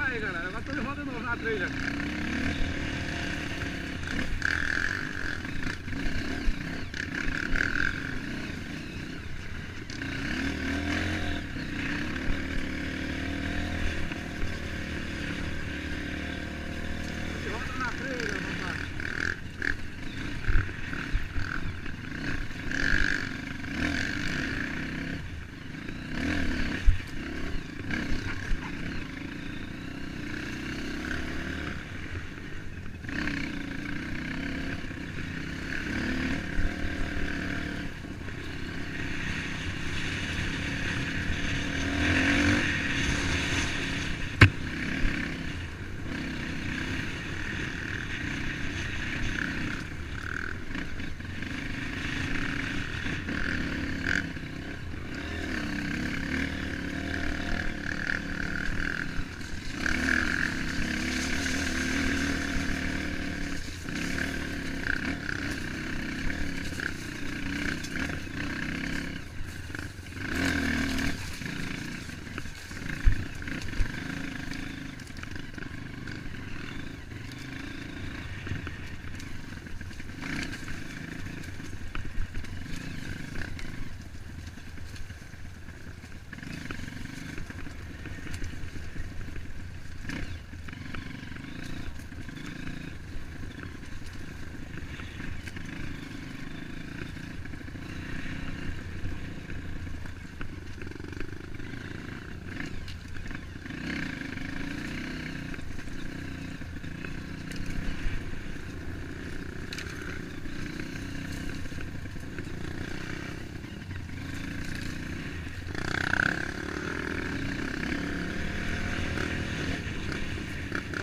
Aí, galera, agora tô de volta de novo na trilha. De volta na trilha, papai.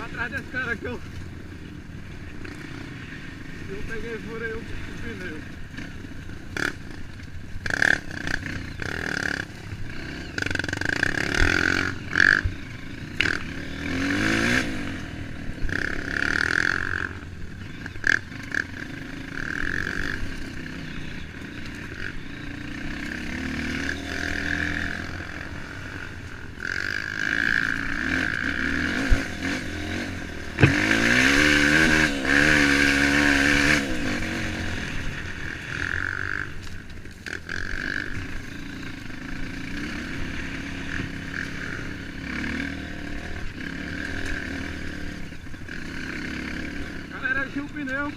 Atrás desse cara aqui eu peguei e furei o pneu. Enchi o pneu,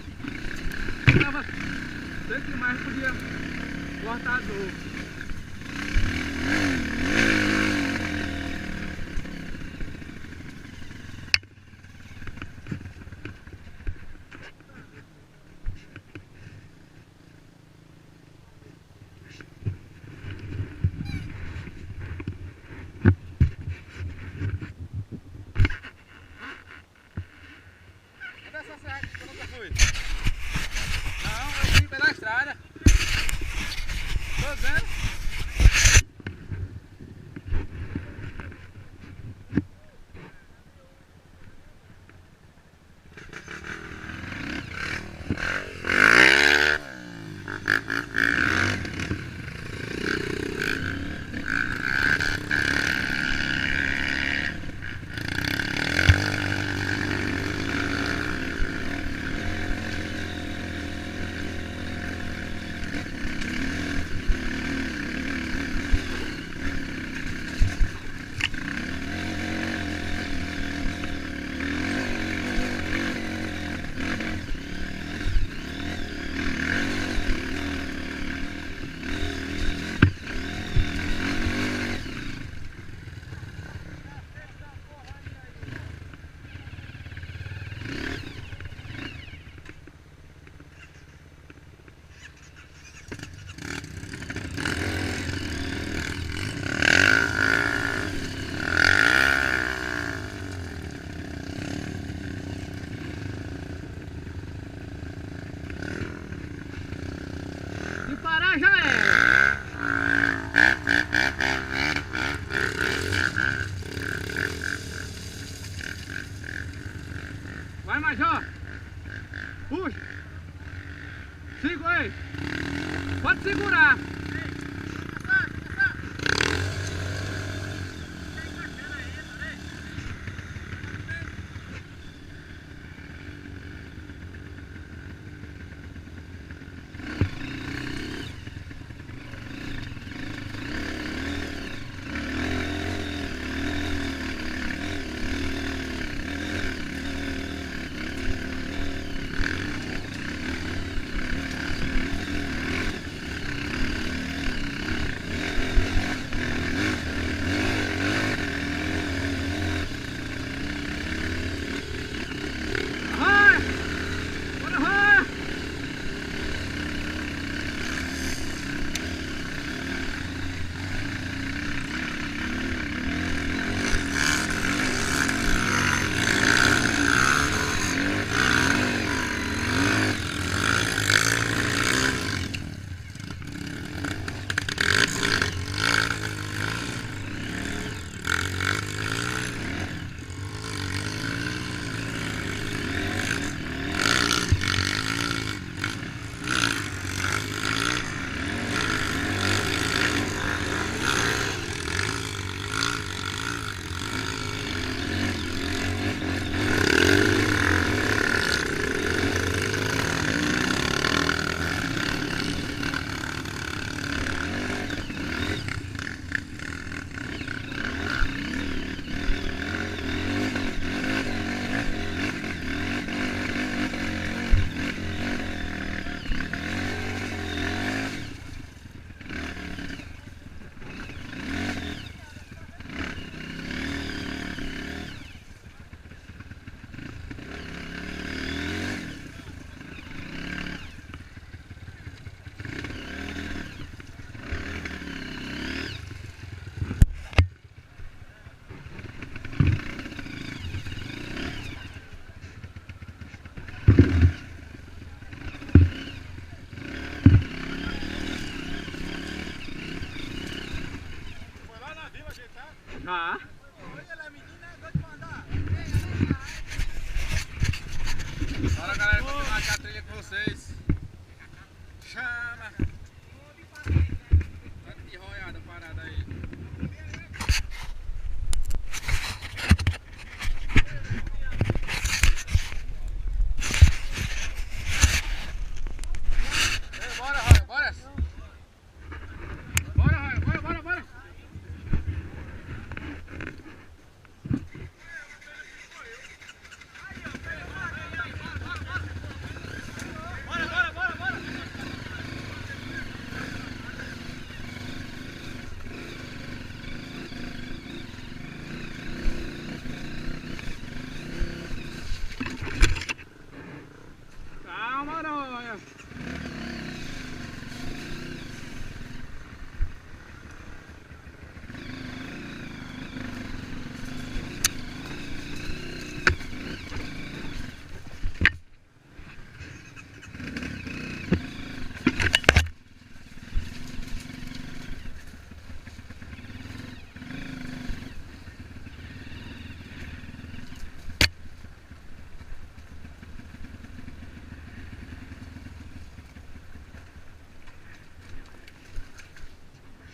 estava seco demais, podia cortar de novo. Eu nunca fui. Não, eu fui pela estrada. Tô vendo. Se parar já era. Vai, Major. Puxa. Segura aí. Pode segurar. Já. Bora, galera, continuar aqui a trilha com vocês. Chama! Tanto de roiada parada aí. Bora, Roia, bora! Bora, Roia, bora, bora, bora! Calma, Noia.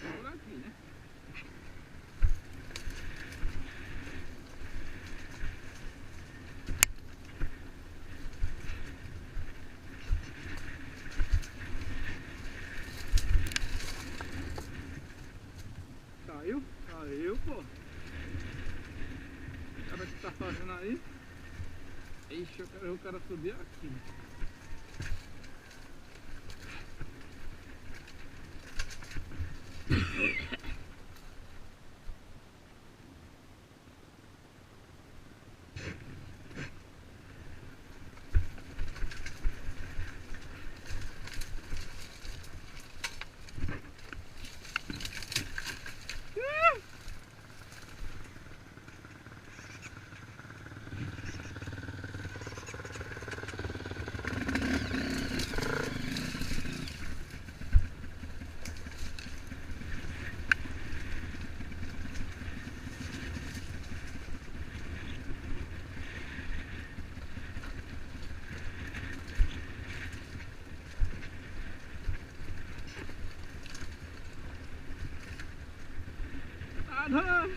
Por aqui, né? Caiu? Caiu, pô. O cara que tá fazendo aí? Ixi, eu quero ver o cara subir aqui. Nada.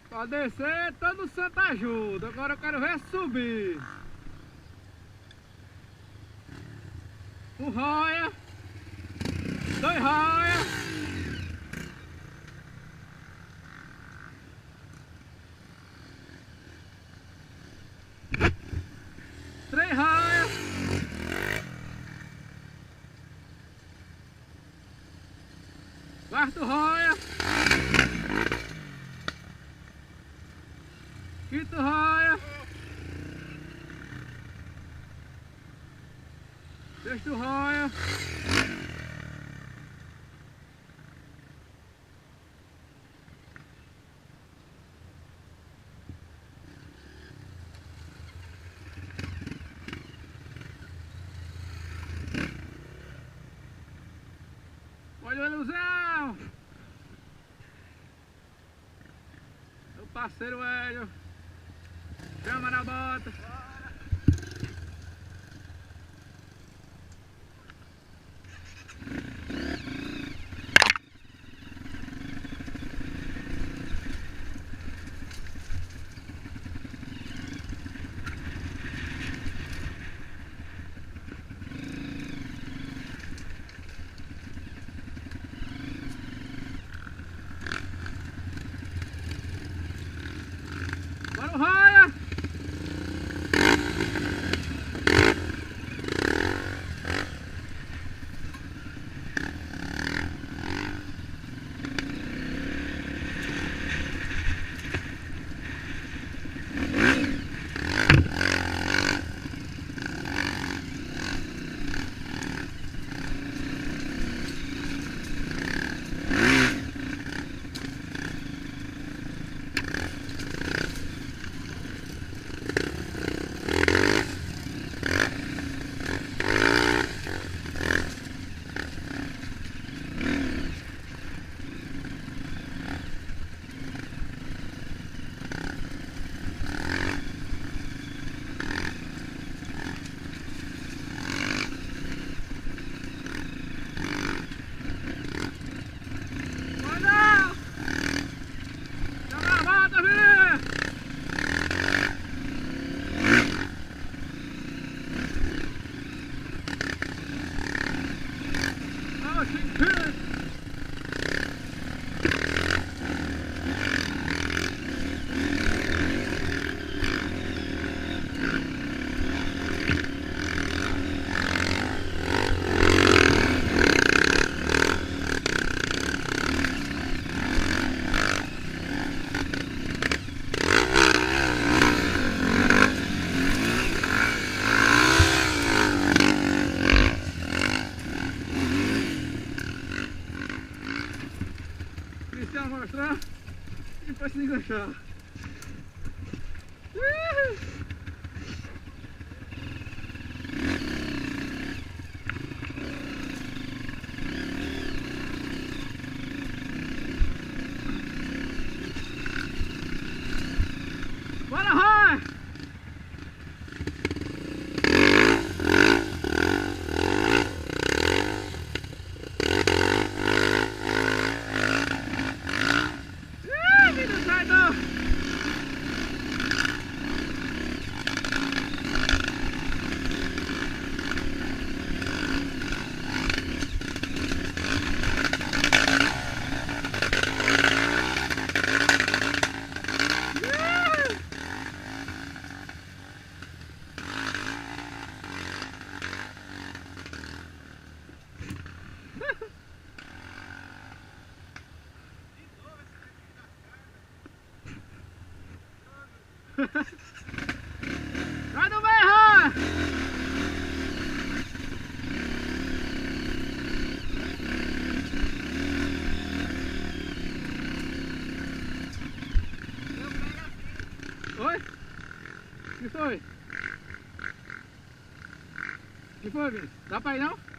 Pra descer, todo santo ajuda. Agora eu quero ver subir. Um roia. Dois roia. Três roia. Quarto roia. Quinto raia. Sexto raia. Olha o ilusão. Meu parceiro Hélio. Chama na bota. Bora, raia! poxa. Bora, Roy! Não sai não! Vai no meio, Roy! Oi? O que foi? O que foi, Vini? Dá pra ir não?